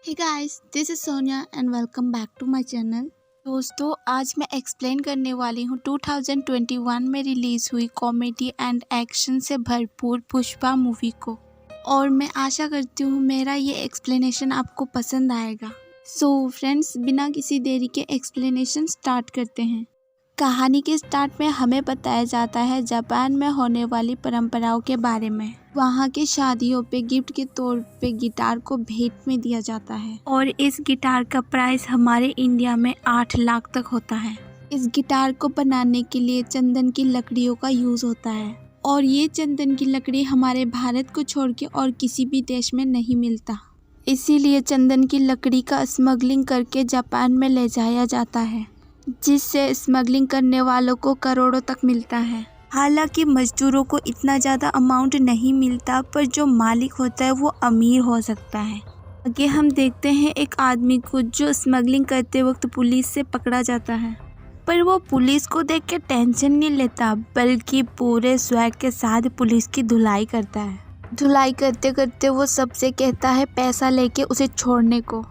Hey guys, this is Sonia and welcome back to my channel. दोस्तों, आज मैं explain करने वाली हूँ 2021 में रिलीज हुई कॉमेडी एंड एक्शन से भरपूर पुष्पा मूवी को, और मैं आशा करती हूँ मेरा ये एक्सप्लेनेशन आपको पसंद आएगा। सो फ्रेंड्स, बिना किसी देरी के एक्सप्लेनेशन स्टार्ट करते हैं। कहानी के स्टार्ट में हमें बताया जाता है जापान में होने वाली परंपराओं के बारे में। वहाँ की शादियों पे गिफ्ट के तौर पे गिटार को भेंट में दिया जाता है, और इस गिटार का प्राइस हमारे इंडिया में 8 लाख तक होता है। इस गिटार को बनाने के लिए चंदन की लकड़ियों का यूज होता है, और ये चंदन की लकड़ी हमारे भारत को छोड़ के और किसी भी देश में नहीं मिलता। इसीलिए चंदन की लकड़ी का स्मगलिंग करके जापान में ले जाया जाता है, जिससे स्मगलिंग करने वालों को करोड़ों तक मिलता है। हालांकि मजदूरों को इतना ज़्यादा अमाउंट नहीं मिलता, पर जो मालिक होता है वो अमीर हो सकता है। आगे हम देखते हैं एक आदमी को जो स्मगलिंग करते वक्त पुलिस से पकड़ा जाता है, पर वो पुलिस को देख के टेंशन नहीं लेता, बल्कि पूरे स्वैग के साथ पुलिस की धुलाई करता है। धुलाई करते करते वो सबसे कहता है पैसा लेके उसे छोड़ने को,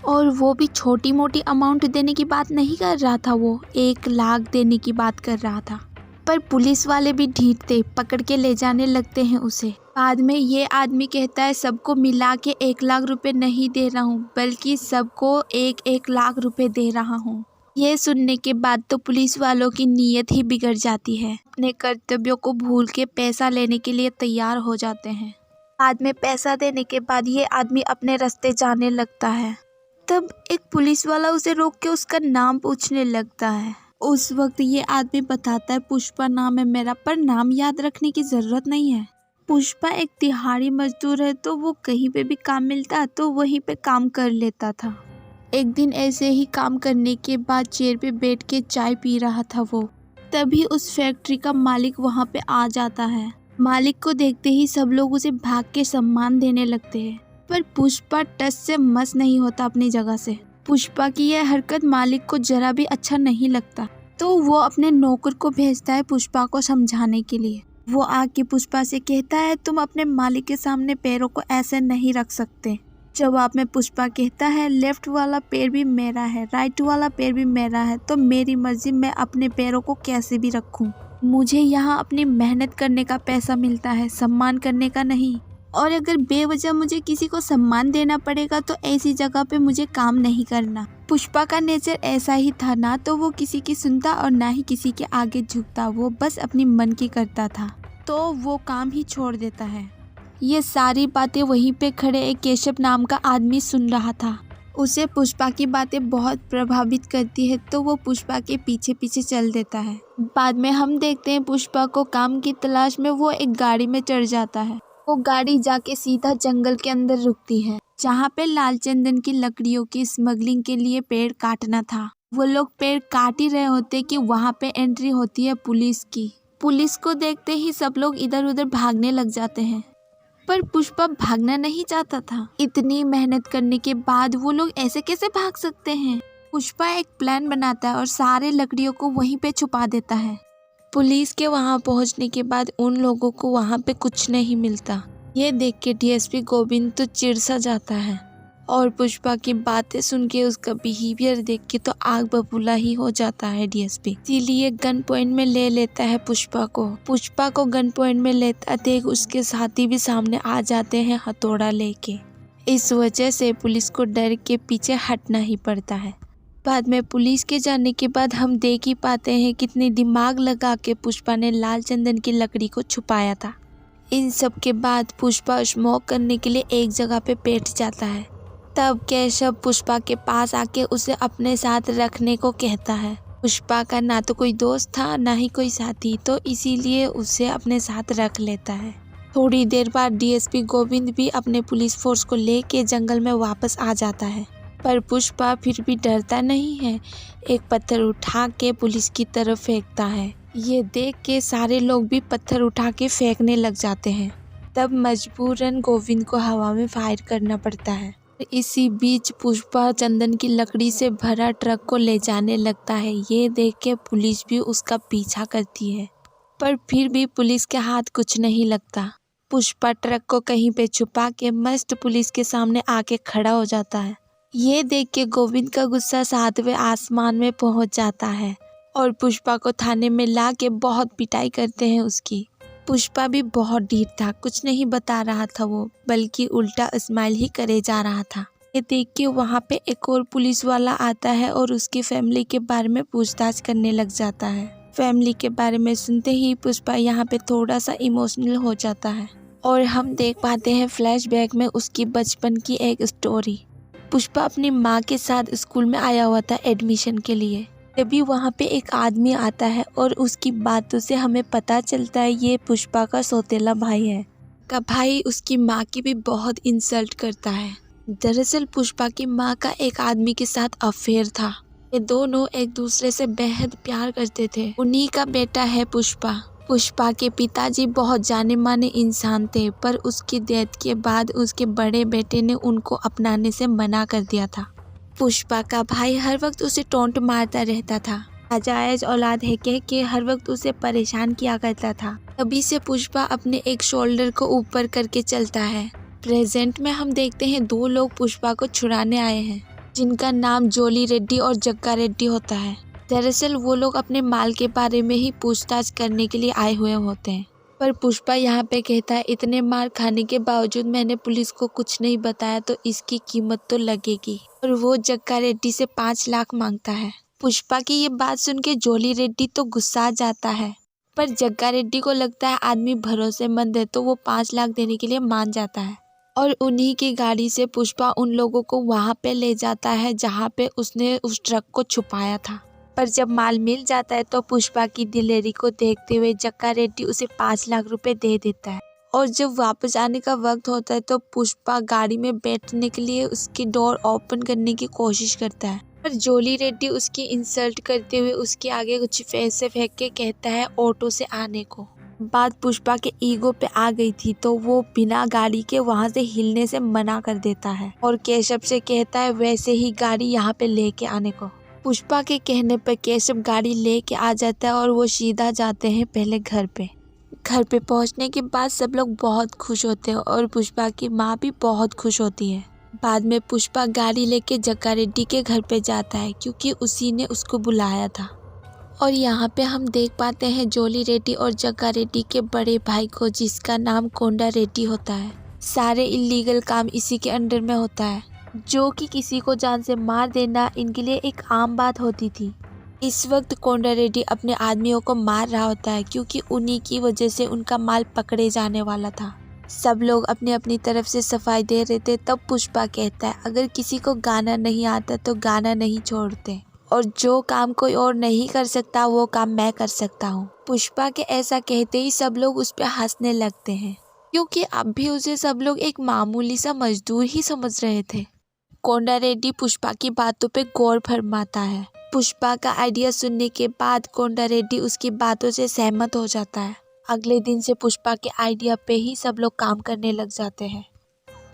और वो भी छोटी मोटी अमाउंट देने की बात नहीं कर रहा था, वो 1 लाख देने की बात कर रहा था। पर पुलिस वाले भी ढीठ थे, पकड़ के ले जाने लगते हैं उसे। बाद में ये आदमी कहता है सबको मिला के 1 लाख रुपए नहीं दे रहा हूँ, बल्कि सबको 1-1 लाख रुपए दे रहा हूँ। ये सुनने के बाद तो पुलिस वालों की नीयत ही बिगड़ जाती है, अपने कर्तव्यों को भूल के पैसा लेने के लिए तैयार हो जाते हैं। बाद में पैसा देने के बाद ये आदमी अपने रास्ते जाने लगता है। तब एक पुलिस वाला उसे रोक के उसका नाम पूछने लगता है। उस वक्त ये आदमी बताता है पुष्पा नाम है मेरा, पर नाम याद रखने की ज़रूरत नहीं है। पुष्पा एक दिहाड़ी मजदूर है, तो वो कहीं पे भी काम मिलता तो वहीं पे काम कर लेता था। एक दिन ऐसे ही काम करने के बाद चेयर पे बैठ के चाय पी रहा था वो, तभी उस फैक्ट्री का मालिक वहाँ पे आ जाता है। मालिक को देखते ही सब लोग उसे भाग के सम्मान देने लगते हैं, पर पुष्पा टस से मस नहीं होता अपनी जगह से। पुष्पा की यह हरकत मालिक को जरा भी अच्छा नहीं लगता, तो वो अपने नौकर को भेजता है पुष्पा को समझाने के लिए। वो आके पुष्पा से कहता है तुम अपने मालिक के सामने पैरों को ऐसे नहीं रख सकते। जवाब में पुष्पा कहता है लेफ्ट वाला पैर भी मेरा है, राइट वाला पैर भी मेरा है, तो मेरी मर्जी, मैं अपने पैरों को कैसे भी रखूं। मुझे यहाँ अपनी मेहनत करने का पैसा मिलता है, सम्मान करने का नहीं। और अगर बेवजह मुझे किसी को सम्मान देना पड़ेगा तो ऐसी जगह पे मुझे काम नहीं करना। पुष्पा का नेचर ऐसा ही था, ना तो वो किसी की सुनता और ना ही किसी के आगे झुकता, वो बस अपनी मन की करता था, तो वो काम ही छोड़ देता है। ये सारी बातें वहीं पे खड़े एक केशव नाम का आदमी सुन रहा था। उसे पुष्पा की बातें बहुत प्रभावित करती है, तो वो पुष्पा के पीछे पीछे चल देता है। बाद में हम देखते हैं पुष्पा को काम की तलाश में वो एक गाड़ी में चढ़ जाता है। वो गाड़ी जाके सीधा जंगल के अंदर रुकती है, जहाँ पे लाल चंदन की लकड़ियों की स्मगलिंग के लिए पेड़ काटना था। वो लोग पेड़ काट ही रहे होते कि वहाँ पे एंट्री होती है पुलिस की। पुलिस को देखते ही सब लोग इधर उधर भागने लग जाते हैं, पर पुष्पा भागना नहीं चाहता था। इतनी मेहनत करने के बाद वो लोग ऐसे कैसे भाग सकते हैं। पुष्पा एक प्लान बनाता है और सारे लकड़ियों को वहीं पे छुपा देता है। पुलिस के वहां पहुंचने के बाद उन लोगों को वहां पे कुछ नहीं मिलता। ये देख के डीएसपी गोविंद तो चिढ़ सा जाता है, और पुष्पा की बातें सुन के, उसका बिहेवियर देख के तो आग बबूला ही हो जाता है डीएसपी। इसीलिए गन पॉइंट में ले लेता है पुष्पा को। पुष्पा को गन पॉइंट में लेता देख उसके साथी भी सामने आ जाते हैं हथौड़ा लेके। इस वजह से पुलिस को डर के पीछे हटना ही पड़ता है। बाद में पुलिस के जाने के बाद हम देख ही पाते हैं कितनी दिमाग लगा के पुष्पा ने लाल चंदन की लकड़ी को छुपाया था। इन सब के बाद पुष्पा स्मोक करने के लिए एक जगह पे बैठ जाता है। तब केशव पुष्पा के पास आके उसे अपने साथ रखने को कहता है। पुष्पा का ना तो कोई दोस्त था ना ही कोई साथी, तो इसीलिए उसे अपने साथ रख लेता है। थोड़ी देर बाद डीएसपी गोविंद भी अपने पुलिस फोर्स को लेके जंगल में वापस आ जाता है, पर पुष्पा फिर भी डरता नहीं है। एक पत्थर उठा के पुलिस की तरफ फेंकता है। ये देख के सारे लोग भी पत्थर उठा के फेंकने लग जाते हैं। तब मजबूरन गोविंद को हवा में फायर करना पड़ता है। इसी बीच पुष्पा चंदन की लकड़ी से भरा ट्रक को ले जाने लगता है। ये देख के पुलिस भी उसका पीछा करती है, पर फिर भी पुलिस के हाथ कुछ नहीं लगता। पुष्पा ट्रक को कहीं पे छुपा के मस्त पुलिस के सामने आके खड़ा हो जाता है। ये देख के गोविंद का गुस्सा 7वें आसमान में पहुंच जाता है और पुष्पा को थाने में ला के बहुत पिटाई करते हैं उसकी। पुष्पा भी बहुत ढीठ था, कुछ नहीं बता रहा था वो, बल्कि उल्टा स्माइल ही करे जा रहा था। ये देख के वहाँ पे एक और पुलिस वाला आता है और उसकी फैमिली के बारे में पूछताछ करने लग जाता है। फैमिली के बारे में सुनते ही पुष्पा यहाँ पे थोड़ा सा इमोशनल हो जाता है और हम देख पाते हैं फ्लैशबैक में उसकी बचपन की एक स्टोरी। पुष्पा अपनी माँ के साथ स्कूल में आया हुआ था एडमिशन के लिए। तभी वहाँ पे एक आदमी आता है और उसकी बातों से हमें पता चलता है ये पुष्पा का सौतेला भाई है। का भाई उसकी माँ की भी बहुत इंसल्ट करता है। दरअसल पुष्पा की माँ का एक आदमी के साथ अफेयर था। ये दोनों एक दूसरे से बेहद प्यार करते थे। उन्हीं का बेटा है पुष्पा। पुष्पा के पिताजी बहुत जाने माने इंसान थे, पर उसकी डेथ के बाद उसके बड़े बेटे ने उनको अपनाने से मना कर दिया था। पुष्पा का भाई हर वक्त उसे टोंट मारता रहता था। नाजायज औलाद है कह के हर वक्त उसे परेशान किया करता था। तभी से पुष्पा अपने एक शोल्डर को ऊपर करके चलता है। प्रेजेंट में हम देखते हैं 2 लोग पुष्पा को छुड़ाने आए हैं, जिनका नाम जोली रेड्डी और जग्गा रेड्डी होता है। दरअसल वो लोग अपने माल के बारे में ही पूछताछ करने के लिए आए हुए होते हैं, पर पुष्पा यहाँ पे कहता है इतने मार खाने के बावजूद मैंने पुलिस को कुछ नहीं बताया तो इसकी कीमत तो लगेगी, और वो जग्गा रेड्डी से 5 लाख मांगता है। पुष्पा की ये बात सुन के जोली रेड्डी तो गुस्सा जाता है, पर जग्गा रेड्डी को लगता है आदमी भरोसेमंद है तो वो 5 लाख देने के लिए मान जाता है और उन्हीं की गाड़ी से पुष्पा उन लोगों को वहाँ पे ले जाता है जहाँ पे उसने उस ट्रक को छुपाया था। पर जब माल मिल जाता है तो पुष्पा की दिलेरी को देखते हुए जग्गा रेड्डी उसे 5 लाख रुपए दे देता है, और जब वापस आने का वक्त होता है तो पुष्पा गाड़ी में बैठने के लिए उसकी डोर ओपन करने की कोशिश करता है, पर जोली रेड्डी उसकी इंसल्ट करते हुए उसके आगे कुछ पैसे फेंक के कहता है ऑटो से आने को। बात पुष्पा के ईगो पे आ गई थी तो वो बिना गाड़ी के वहाँ से हिलने से मना कर देता है और केशव से कहता है वैसे ही गाड़ी यहाँ पे लेके आने को। पुष्पा के कहने पर केशव गाड़ी लेके आ जाता है और वो सीधा जाते हैं पहले घर पे। घर पे पहुंचने के बाद सब लोग बहुत खुश होते हैं और पुष्पा की माँ भी बहुत खुश होती है। बाद में पुष्पा गाड़ी लेके जग्गा रेड्डी के घर पे जाता है क्योंकि उसी ने उसको बुलाया था। और यहाँ पे हम देख पाते हैं जोली रेड्डी और जग्गा रेड्डी के बड़े भाई को, जिसका नाम कोंडा रेड्डी होता है। सारे इलीगल काम इसी के अंडर में होता है, जो कि किसी को जान से मार देना इनके लिए एक आम बात होती थी। इस वक्त कोंडा रेड्डी अपने आदमियों को मार रहा होता है क्योंकि उन्हीं की वजह से उनका माल पकड़े जाने वाला था। सब लोग अपनी अपनी तरफ से सफाई दे रहे थे। तब पुष्पा कहता है अगर किसी को गाना नहीं आता तो गाना नहीं छोड़ते, और जो काम कोई और नहीं कर सकता वो काम मैं कर सकता हूँ। पुष्पा के ऐसा कहते ही सब लोग उस पर हंसने लगते हैं क्योंकि अब भी उसे सब लोग एक मामूली सा मजदूर ही समझ रहे थे। कोंडा रेड्डी पुष्पा की बातों पे गौर फरमाता है। पुष्पा का आइडिया सुनने के बाद कोंडा रेड्डी उसकी बातों से सहमत हो जाता है। अगले दिन से पुष्पा के आइडिया पे ही सब लोग काम करने लग जाते हैं।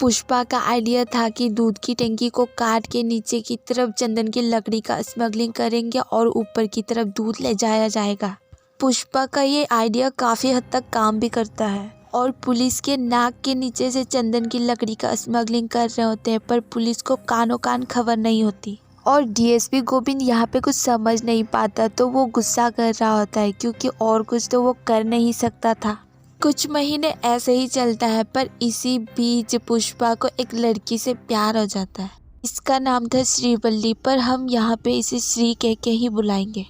पुष्पा का आइडिया था कि दूध की टंकी को काट के नीचे की तरफ चंदन की लकड़ी का स्मगलिंग करेंगे और ऊपर की तरफ दूध ले जाया जाएगा। पुष्पा का ये आइडिया काफ़ी हद तक काम भी करता है और पुलिस के नाक के नीचे से चंदन की लकड़ी का स्मगलिंग कर रहे होते हैं, पर पुलिस को कानों कान खबर नहीं होती और डीएसपी गोविंद यहाँ पे कुछ समझ नहीं पाता तो वो गुस्सा कर रहा होता है क्योंकि और कुछ तो वो कर नहीं सकता था। कुछ महीने ऐसे ही चलता है, पर इसी बीच पुष्पा को एक लड़की से प्यार हो जाता है। इसका नाम था श्रीवल्ली, पर हम यहाँ पे इसे श्री कह के ही बुलाएंगे।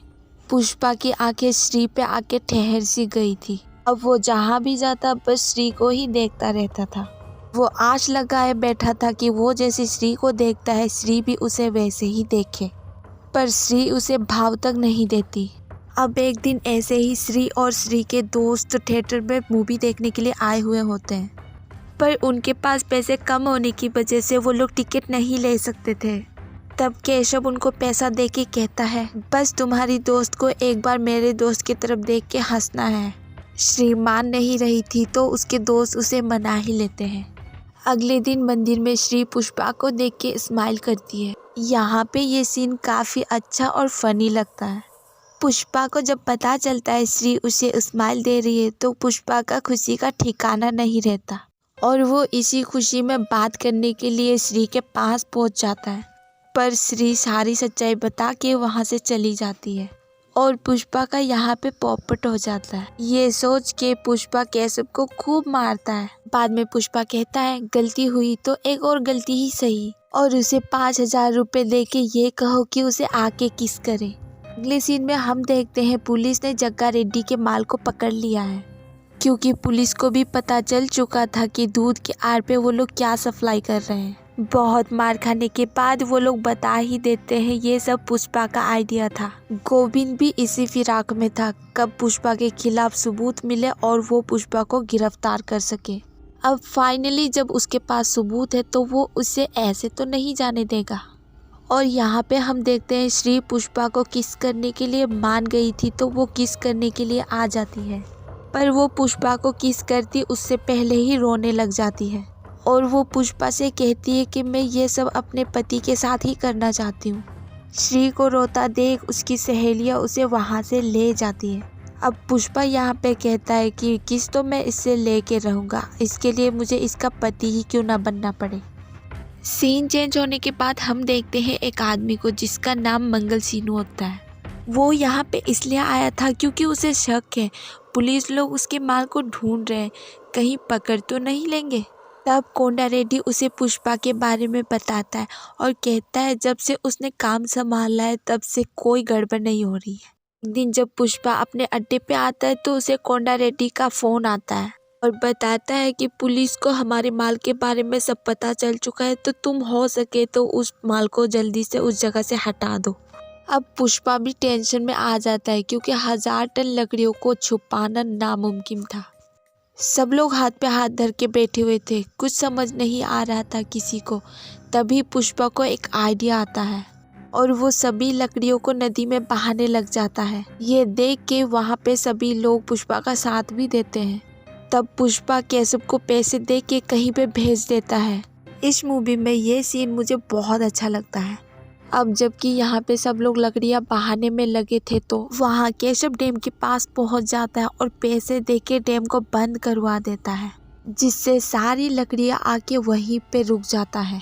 पुष्पा की आंखें श्री पे आके ठहर सी गई थी। अब वो जहाँ भी जाता बस श्री को ही देखता रहता था। वो आश लगाए बैठा था कि वो जैसे श्री को देखता है श्री भी उसे वैसे ही देखे, पर श्री उसे भाव तक नहीं देती। अब एक दिन ऐसे ही श्री और श्री के दोस्त थिएटर में मूवी देखने के लिए आए हुए होते हैं, पर उनके पास पैसे कम होने की वजह से वो लोग टिकट नहीं ले सकते थे। तब केशव उनको पैसा दे के कहता है बस तुम्हारी दोस्त को एक बार मेरे दोस्त की तरफ देख के हंसना है। श्री मान नहीं रही थी तो उसके दोस्त उसे मना ही लेते हैं। अगले दिन मंदिर में श्री पुष्पा को देख के स्माइल करती है। यहाँ पे ये सीन काफ़ी अच्छा और फनी लगता है। पुष्पा को जब पता चलता है श्री उसे स्माइल दे रही है तो पुष्पा का खुशी का ठिकाना नहीं रहता और वो इसी खुशी में बात करने के लिए श्री के पास पहुंच जाता है। पर श्री सारी सच्चाई बता के वहां से चली जाती है और पुष्पा का यहाँ पे पोपट हो जाता है। ये सोच के पुष्पा केशव को खूब मारता है। बाद में पुष्पा कहता है गलती हुई तो एक और गलती ही सही, और उसे 5,000 रुपए दे के ये कहो कि उसे आके किस करे। अगले सीन में हम देखते हैं पुलिस ने जग्गा रेड्डी के माल को पकड़ लिया है, क्योंकि पुलिस को भी पता चल चुका था कि दूध के आड़ पे वो लोग क्या सप्लाई कर रहे हैं। बहुत मार खाने के बाद वो लोग बता ही देते हैं ये सब पुष्पा का आइडिया था। गोविंद भी इसी फिराक में था कब पुष्पा के खिलाफ सबूत मिले और वो पुष्पा को गिरफ्तार कर सके। अब फाइनली जब उसके पास सबूत है तो वो उसे ऐसे तो नहीं जाने देगा। और यहाँ पे हम देखते हैं श्री पुष्पा को किस करने के लिए मान गई थी तो वो किस करने के लिए आ जाती है, पर वो पुष्पा को किस करती उससे पहले ही रोने लग जाती है और वो पुष्पा से कहती है कि मैं ये सब अपने पति के साथ ही करना चाहती हूँ। श्री को रोता देख उसकी सहेलियाँ उसे वहाँ से ले जाती है। अब पुष्पा यहाँ पे कहता है कि किस तो मैं इससे लेके रहूँगा, इसके लिए मुझे इसका पति ही क्यों ना बनना पड़े। सीन चेंज होने के बाद हम देखते हैं एक आदमी को जिसका नाम मंगल सीनू होता है। वो यहाँ पे इसलिए आया था क्योंकि उसे शक है पुलिस लोग उसके माल को ढूंढ रहे हैं, कहीं पकड़ तो नहीं लेंगे। तब कोंडा रेड्डी उसे पुष्पा के बारे में बताता है और कहता है जब से उसने काम संभाला है तब से कोई गड़बड़ नहीं हो रही है। एक दिन जब पुष्पा अपने अड्डे पे आता है तो उसे कोंडा रेड्डी का फ़ोन आता है और बताता है कि पुलिस को हमारे माल के बारे में सब पता चल चुका है, तो तुम हो सके तो उस माल को जल्दी से उस जगह से हटा दो। अब पुष्पा भी टेंशन में आ जाता है क्योंकि 1000 टन लकड़ियों को छुपाना नामुमकिन था। सब लोग हाथ पे हाथ धर के बैठे हुए थे, कुछ समझ नहीं आ रहा था किसी को। तभी पुष्पा को एक आइडिया आता है और वो सभी लकड़ियों को नदी में बहाने लग जाता है। ये देख के वहाँ पे सभी लोग पुष्पा का साथ भी देते हैं। तब पुष्पा केशव को पैसे दे के कहीं पे भेज देता है। इस मूवी में ये सीन मुझे बहुत अच्छा लगता है। अब जबकि यहाँ पे सब लोग लकड़ियाँ बहाने में लगे थे तो वहाँ केशव डैम के पास पहुँच जाता है और पैसे देके डैम को बंद करवा देता है, जिससे सारी लकड़ियाँ आके वहीं पे रुक जाता है।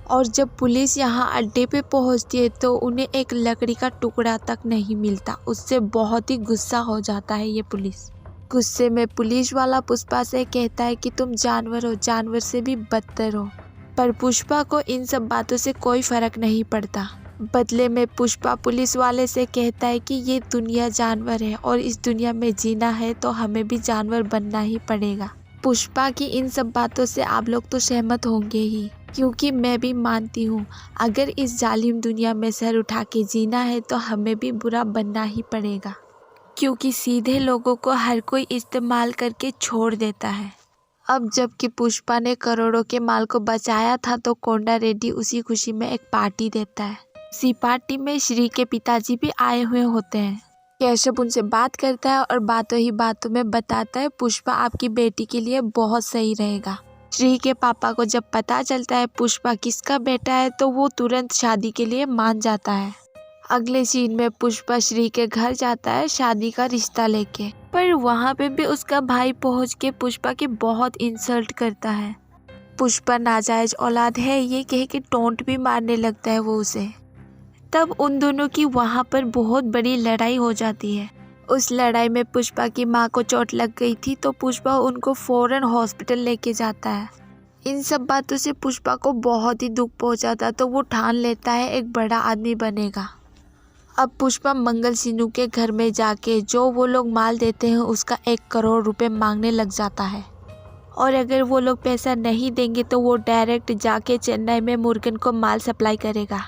और जब पुलिस यहाँ अड्डे पे पहुँचती है तो उन्हें एक लकड़ी का टुकड़ा तक नहीं मिलता। उससे बहुत ही गुस्सा हो जाता है ये पुलिस। गुस्से में पुलिस वाला पुष्पा से कहता है कि तुम जानवर हो, जानवर से भी बदतर हो। पर पुष्पा को इन सब बातों से कोई फर्क नहीं पड़ता। बदले में पुष्पा पुलिस वाले से कहता है कि ये दुनिया जानवर है और इस दुनिया में जीना है तो हमें भी जानवर बनना ही पड़ेगा। पुष्पा की इन सब बातों से आप लोग तो सहमत होंगे ही, क्योंकि मैं भी मानती हूँ अगर इस जालिम दुनिया में सर उठा के जीना है तो हमें भी बुरा बनना ही पड़ेगा, क्योंकि सीधे लोगों को हर कोई इस्तेमाल करके छोड़ देता है। अब जबकि पुष्पा ने करोड़ों के माल को बचाया था तो कोंडा रेड्डी उसी खुशी में एक पार्टी देता है। इसी पार्टी में श्री के पिताजी भी आए हुए होते हैं। केशव उनसे बात करता है और बातों ही बातों में बताता है पुष्पा आपकी बेटी के लिए बहुत सही रहेगा। श्री के पापा को जब पता चलता है पुष्पा किसका बेटा है तो वो तुरंत शादी के लिए मान जाता है। अगले सीन में पुष्पा श्री के घर जाता है शादी का रिश्ता लेके, पर वहाँ पे भी उसका भाई पहुँच के पुष्पा की बहुत इंसल्ट करता है। पुष्पा नाजायज औलाद है ये कह के टोंट भी मारने लगता है वो उसे। तब उन दोनों की वहाँ पर बहुत बड़ी लड़ाई हो जाती है। उस लड़ाई में पुष्पा की माँ को चोट लग गई थी तो पुष्पा उनको फौरन हॉस्पिटल लेके जाता है। इन सब बातों से पुष्पा को बहुत ही दुख पहुँचा था तो वो ठान लेता है एक बड़ा आदमी बनेगा। अब पुष्पा मंगल सीनू के घर में जाके जो वो लोग माल देते हैं उसका 1 करोड़ रुपए मांगने लग जाता है, और अगर वो लोग पैसा नहीं देंगे तो वो डायरेक्ट जाके चेन्नई में मुर्गन को माल सप्लाई करेगा।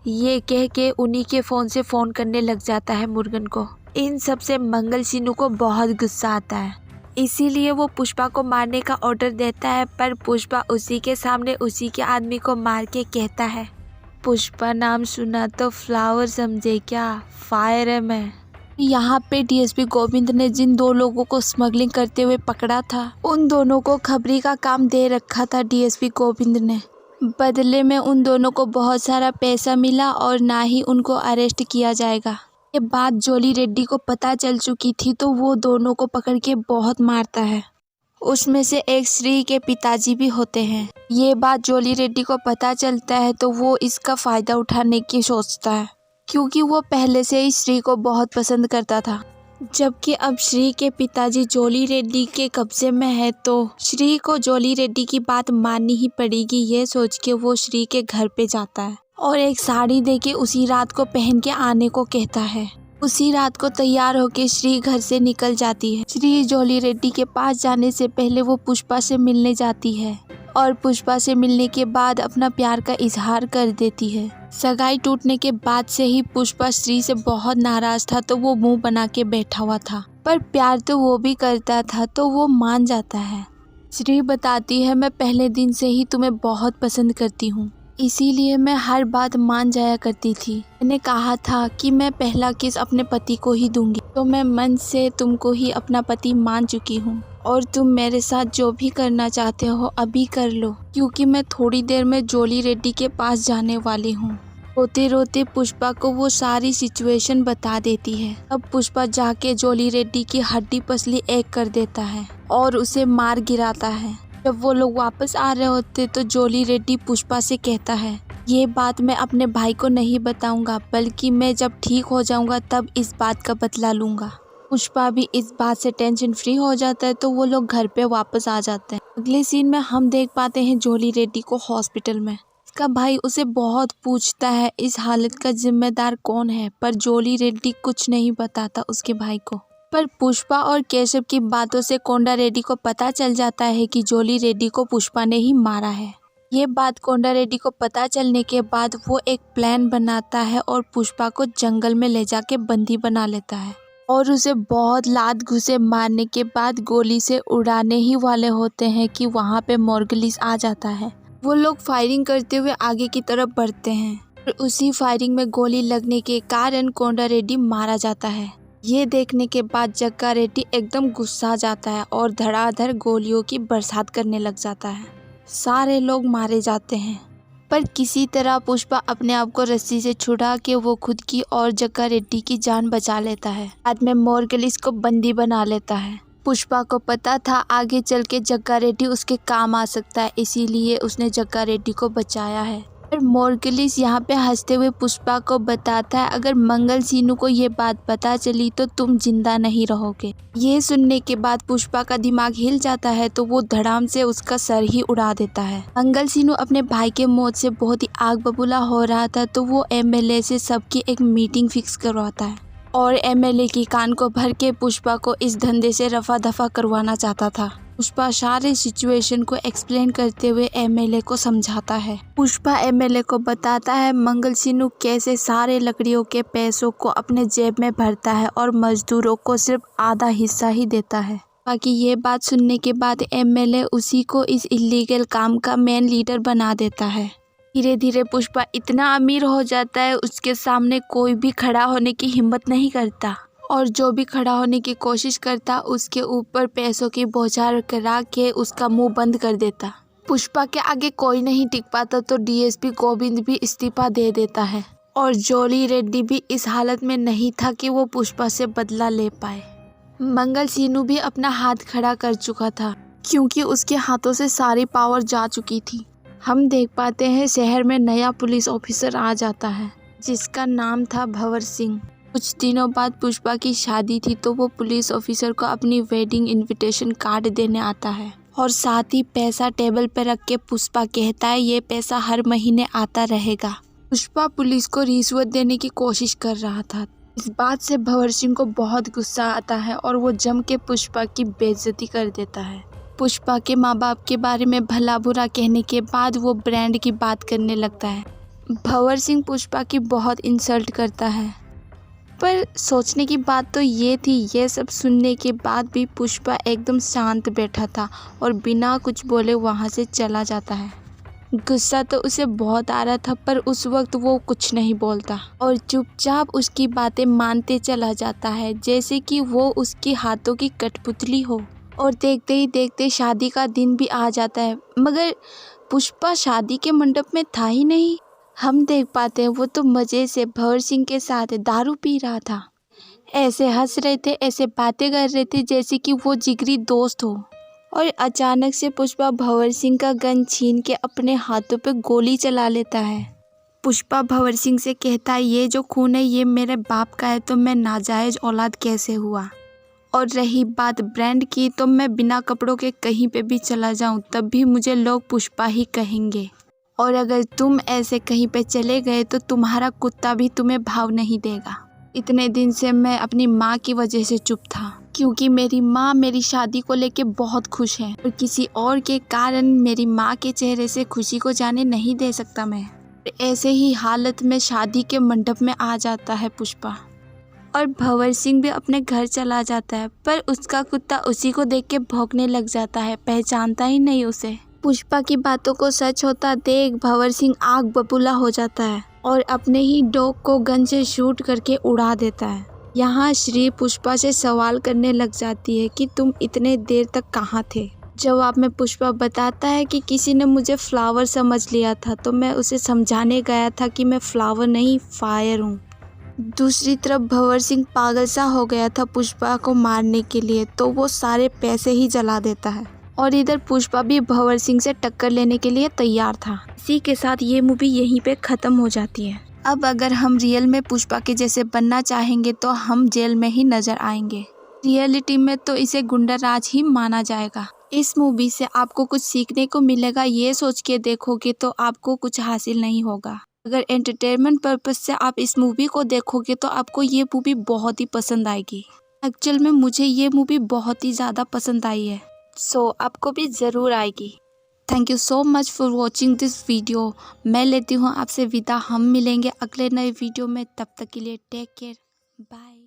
ये कह के उन्हीं के फ़ोन से फ़ोन करने लग जाता है मुर्गन को। इन सब से मंगल सीनू को बहुत गुस्सा आता है, इसीलिए वो पुष्पा को मारने का ऑर्डर देता है। पर पुष्पा उसी के सामने उसी के आदमी को मार के कहता है पुष्पा नाम सुना तो फ्लावर समझे क्या, फायर है मैं। यहाँ पे डीएसपी गोविंद ने जिन 2 लोगों को स्मगलिंग करते हुए पकड़ा था उन दोनों को खबरी का काम दे रखा था डीएसपी गोविंद ने। बदले में उन दोनों को बहुत सारा पैसा मिला और ना ही उनको अरेस्ट किया जाएगा। के बाद जॉली रेड्डी को पता चल चुकी थी तो वो दोनों को पकड़ के बहुत मारता है। उसमें से एक श्री के पिताजी भी होते हैं। ये बात जॉली रेड्डी को पता चलता है तो वो इसका फ़ायदा उठाने की सोचता है, क्योंकि वो पहले से ही श्री को बहुत पसंद करता था। जबकि अब श्री के पिताजी जॉली रेड्डी के कब्जे में है तो श्री को जॉली रेड्डी की बात माननी ही पड़ेगी। ये सोच के वो श्री के घर पे जाता है और एक साड़ी देके उसी रात को पहन के आने को कहता है। उसी रात को तैयार होके श्री घर से निकल जाती है। श्री जॉली रेड्डी के पास जाने से पहले वो पुष्पा से मिलने जाती है और पुष्पा से मिलने के बाद अपना प्यार का इजहार कर देती है। सगाई टूटने के बाद से ही पुष्पा श्री से बहुत नाराज था तो वो मुंह बना के बैठा हुआ था, पर प्यार तो वो भी करता था तो वो मान जाता है। श्री बताती है, मैं पहले दिन से ही तुम्हें बहुत पसंद करती हूँ, इसीलिए मैं हर बात मान जाया करती थी। मैंने कहा था कि मैं पहला किस अपने पति को ही दूंगी, तो मैं मन से तुमको ही अपना पति मान चुकी हूँ और तुम मेरे साथ जो भी करना चाहते हो अभी कर लो, क्योंकि मैं थोड़ी देर में जॉली रेड्डी के पास जाने वाली हूँ। रोते रोते पुष्पा को वो सारी सिचुएशन बता देती है। अब पुष्पा जाके जॉली रेड्डी की हड्डी पसली एक कर देता है और उसे मार गिराता है। जब वो लोग वापस आ रहे होते तो जॉली रेड्डी पुष्पा से कहता है, ये बात मैं अपने भाई को नहीं बताऊंगा, बल्कि मैं जब ठीक हो जाऊंगा तब इस बात का बदला लूंगा। पुष्पा भी इस बात से टेंशन फ्री हो जाता है तो वो लोग घर पे वापस आ जाते हैं। अगले सीन में हम देख पाते हैं जॉली रेड्डी को हॉस्पिटल में। उसका भाई उसे बहुत पूछता है इस हालत का जिम्मेदार कौन है, पर जॉली रेड्डी कुछ नहीं बताता उसके भाई को। पर पुष्पा और केशव की बातों से कोंडा रेड्डी को पता चल जाता है कि जॉली रेड्डी को पुष्पा ने ही मारा है। ये बात कोंडा रेड्डी को पता चलने के बाद वो एक प्लान बनाता है और पुष्पा को जंगल में ले जाके बंदी बना लेता है और उसे बहुत लात घुसे मारने के बाद गोली से उड़ाने ही वाले होते हैं कि वहाँ पे मोर्गलिस आ जाता है। वो लोग फायरिंग करते हुए आगे की तरफ बढ़ते हैं और उसी फायरिंग में गोली लगने के कारण कोंडा रेड्डी मारा जाता है। ये देखने के बाद जग्गा रेड्डी एकदम गुस्सा जाता है और धड़ाधड़ गोलियों की बरसात करने लग जाता है। सारे लोग मारे जाते हैं, पर किसी तरह पुष्पा अपने आप को रस्सी से छुड़ा के वो खुद की और जग्गा रेड्डी की जान बचा लेता है। बाद में मोर्गलिस को बंदी बना लेता है। पुष्पा को पता था आगे चल के जग्गा रेड्डी उसके काम आ सकता है, इसीलिए उसने जग्गा रेड्डी को बचाया है। पर मोर्गलिस यहाँ पे हंसते हुए पुष्पा को बताता है, अगर मंगल सीनू को ये बात पता चली तो तुम जिंदा नहीं रहोगे। ये सुनने के बाद पुष्पा का दिमाग हिल जाता है तो वो धड़ाम से उसका सर ही उड़ा देता है। मंगल सीनू अपने भाई के मौत से बहुत ही आग बबूला हो रहा था तो वो एमएलए से सबकी एक मीटिंग फिक्स करवाता है और एमएलए की कान को भर के पुष्पा को इस धंधे से रफा दफा करवाना चाहता था। पुष्पा सारे सिचुएशन को एक्सप्लेन करते हुए एमएलए को समझाता है। पुष्पा एमएलए को बताता है मंगल सीनू कैसे सारे लकड़ियों के पैसों को अपने जेब में भरता है और मजदूरों को सिर्फ आधा हिस्सा ही देता है। बाकी ये बात सुनने के बाद एमएलए उसी को इस इलीगल काम का मेन लीडर बना देता है। धीरे धीरे पुष्पा इतना अमीर हो जाता है उसके सामने कोई भी खड़ा होने की हिम्मत नहीं करता और जो भी खड़ा होने की कोशिश करता उसके ऊपर पैसों की बौछार करा के उसका मुंह बंद कर देता। पुष्पा के आगे कोई नहीं टिक पाता तो डीएसपी गोविंद भी इस्तीफा दे देता है और जॉली रेड्डी भी इस हालत में नहीं था कि वो पुष्पा से बदला ले पाए। मंगल सीनू भी अपना हाथ खड़ा कर चुका था क्योंकि उसके हाथों से सारी पावर जा चुकी थी। हम देख पाते हैं शहर में नया पुलिस ऑफिसर आ जाता है जिसका नाम था भंवर सिंह। कुछ दिनों बाद पुष्पा की शादी थी तो वो पुलिस ऑफिसर को अपनी वेडिंग इनविटेशन कार्ड देने आता है और साथ ही पैसा टेबल पर रख के पुष्पा कहता है ये पैसा हर महीने आता रहेगा। पुष्पा पुलिस को रिश्वत देने की कोशिश कर रहा था। इस बात से भंवर सिंह को बहुत गुस्सा आता है और वो जम के पुष्पा की बेइज्जती कर देता है। पुष्पा के माँ बाप के बारे में भला बुरा कहने के बाद वो ब्रांड की बात करने लगता है। भंवर सिंह पुष्पा की बहुत इंसल्ट करता है, पर सोचने की बात तो ये थी ये सब सुनने के बाद भी पुष्पा एकदम शांत बैठा था और बिना कुछ बोले वहाँ से चला जाता है। गुस्सा तो उसे बहुत आ रहा था पर उस वक्त वो कुछ नहीं बोलता और चुपचाप उसकी बातें मानते चला जाता है जैसे कि वो उसके हाथों की कठपुतली हो। और देखते ही देखते शादी का दिन भी आ जाता है, मगर पुष्पा शादी के मंडप में था ही नहीं। हम देख पाते हैं वो तो मज़े से भंवर सिंह के साथ दारू पी रहा था। ऐसे हंस रहे थे, ऐसे बातें कर रहे थे जैसे कि वो जिगरी दोस्त हो। और अचानक से पुष्पा भंवर सिंह का गन छीन के अपने हाथों पे गोली चला लेता है। पुष्पा भंवर सिंह से कहता है ये जो खून है ये मेरे बाप का है, तो मैं नाजायज़ औलाद कैसे हुआ। और रही बात ब्रांड की, तो मैं बिना कपड़ों के कहीं पे भी चला जाऊं तब भी मुझे लोग पुष्पा ही कहेंगे। और अगर तुम ऐसे कहीं पे चले गए तो तुम्हारा कुत्ता भी तुम्हें भाव नहीं देगा। इतने दिन से मैं अपनी माँ की वजह से चुप था, क्योंकि मेरी माँ मेरी शादी को लेके बहुत खुश है और किसी और के कारण मेरी माँ के चेहरे से खुशी को जाने नहीं दे सकता मैं। ऐसे ही हालत में शादी के मंडप में आ जाता है पुष्पा और भंवर सिंह भी अपने घर चला जाता है, पर उसका कुत्ता उसी को देख के भौंकने लग जाता है, पहचानता ही नहीं उसे। पुष्पा की बातों को सच होता देख भंवर सिंह आग बबूला हो जाता है और अपने ही डॉग को गन से शूट करके उड़ा देता है। यहाँ श्री पुष्पा से सवाल करने लग जाती है कि तुम इतने देर तक कहाँ थे। जवाब में पुष्पा बताता है कि किसी ने मुझे फ्लावर समझ लिया था, तो मैं उसे समझाने गया था कि मैं फ्लावर नहीं फायर हूँ। दूसरी तरफ भंवर सिंह पागल सा हो गया था पुष्पा को मारने के लिए, तो वो सारे पैसे ही जला देता है। और इधर पुष्पा भी भंवर सिंह से टक्कर लेने के लिए तैयार था। इसी के साथ ये मूवी यहीं पे ख़त्म हो जाती है। अब अगर हम रियल में पुष्पा के जैसे बनना चाहेंगे तो हम जेल में ही नज़र आएंगे। रियलिटी में तो इसे गुंडा राज ही माना जाएगा। इस मूवी से आपको कुछ सीखने को मिलेगा, ये सोच के देखोगे तो आपको कुछ हासिल नहीं होगा। अगर एंटरटेनमेंट पर्पस से आप इस मूवी को देखोगे तो आपको ये मूवी बहुत ही पसंद आएगी। एक्चुअल में मुझे ये मूवी बहुत ही ज़्यादा पसंद आई है, सो आपको भी ज़रूर आएगी। Thank you so much for watching this video. मैं लेती हूँ आपसे विदा, हम मिलेंगे अगले नए वीडियो में, तब तक के लिए टेक केयर, बाय।